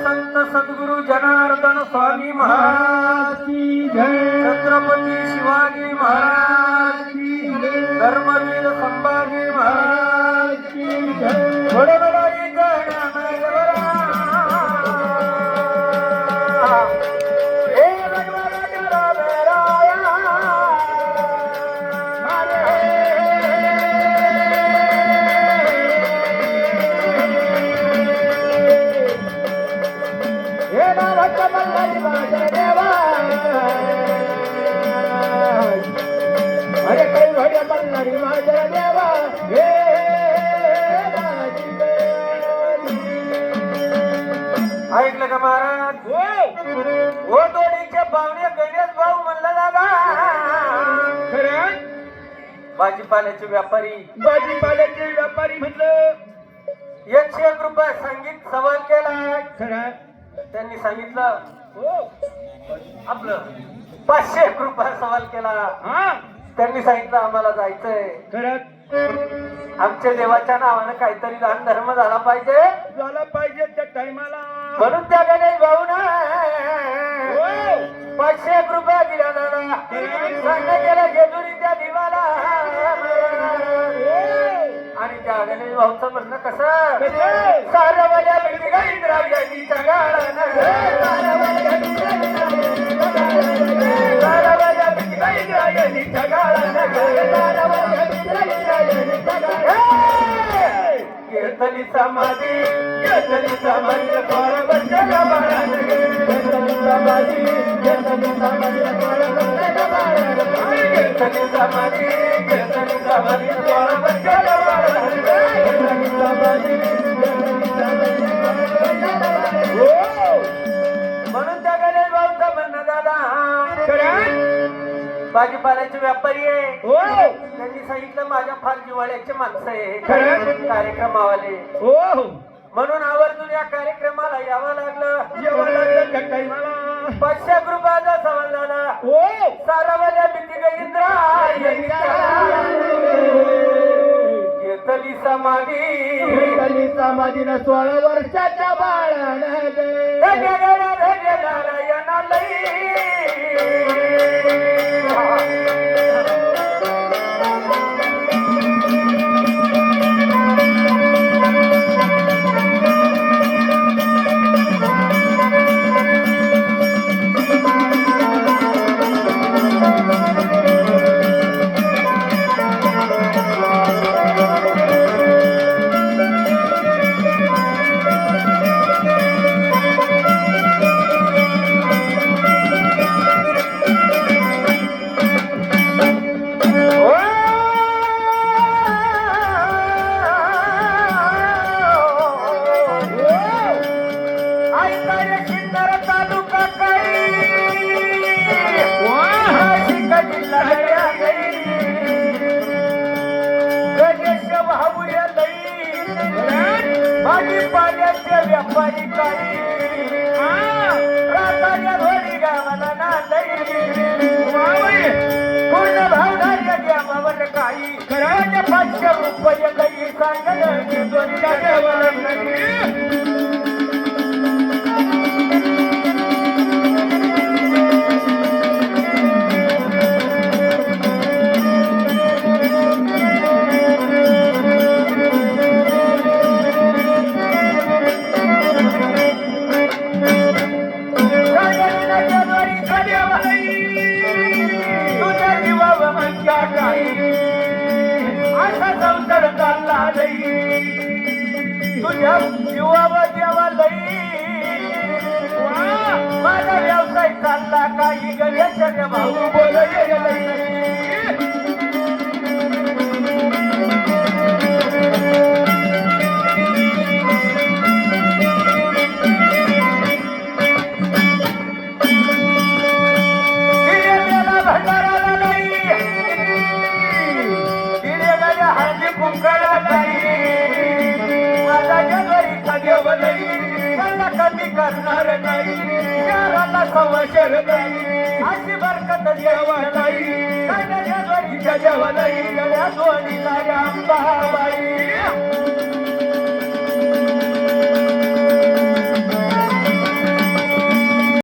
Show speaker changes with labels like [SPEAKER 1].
[SPEAKER 1] संत सद्गुरु जनार्दन स्वामी महाराज की जय, छत्रपती शिवाजी महाराज की जय, धर्मवीर संभाजी महाराज की जय। बड़े बड़ाई जय मेरा हे भगवान जरा मेरा अरे काही घड्या बलणारी माझ्या देवा हे ऐकलं का महाराज? हो दोडीचे पाहुणे गणेश भाऊ म्हणला दादा खरं भाजीपाल्याचे व्यापारी म्हटलं 101 रुपये संगीत सवाल केला खरं त्यांनी सांगितलं हो आपलं 501 रुपये सवाल केला त्यांनी सांगितलं आम्हाला जायचंय खरं आमच्या देवाच्या नावानं काहीतरी दान धर्म झाला पाहिजे त्या टाइमाला म्हणून त्या गणेश भाऊ ना 501 रुपये दिला दादा सांगण्यात गेलं जेजुरीच्या दिवाला आणि त्या गणेश भाऊचं म्हणणं कसं सारवल्या इंद्रायणीच्या गाळानं इंद्रायणीच्या गाळानं कीर्तनी समाधी थोडं बसल्या बाळानं कीर्तनी समाधी थोडं बसल्या म्हणून त्या गणेश भाऊचं म्हणणं दादा भाजीपाल्याचे व्यापारी आहे त्यांनी सांगितलं माझ्या फार जिव्हाळ्याचे माणसं आहे कार्यक्रमावाले म्हणून आवर्जून या कार्यक्रमाला यावं लागलं काही मला 500 रुपयाचा सवाल झाला सारावाल्या भीती इंद्रा घेतली समाधीनं 16 वर्षाच्या बाळानं भाजीपाल्याचे व्यापारी काही राताच्या घोडी गावाला नांदई पूर्ण भावधार्य गावावर काही खरं 500 रुपये काही सांगलं दोन्हीच्या देवाला तुझ्या जीवावर देवा लई माझा व्यवसाय चालला काही गणेशाच्या भाऊ बोल भंडाराला नाही हळदी कुंकाला नाही कमी करणार नाही शहराला सवशर नाही अशी बरकत देवा नाही जेवा नाही गळ्या दोन्ही अंबाबाई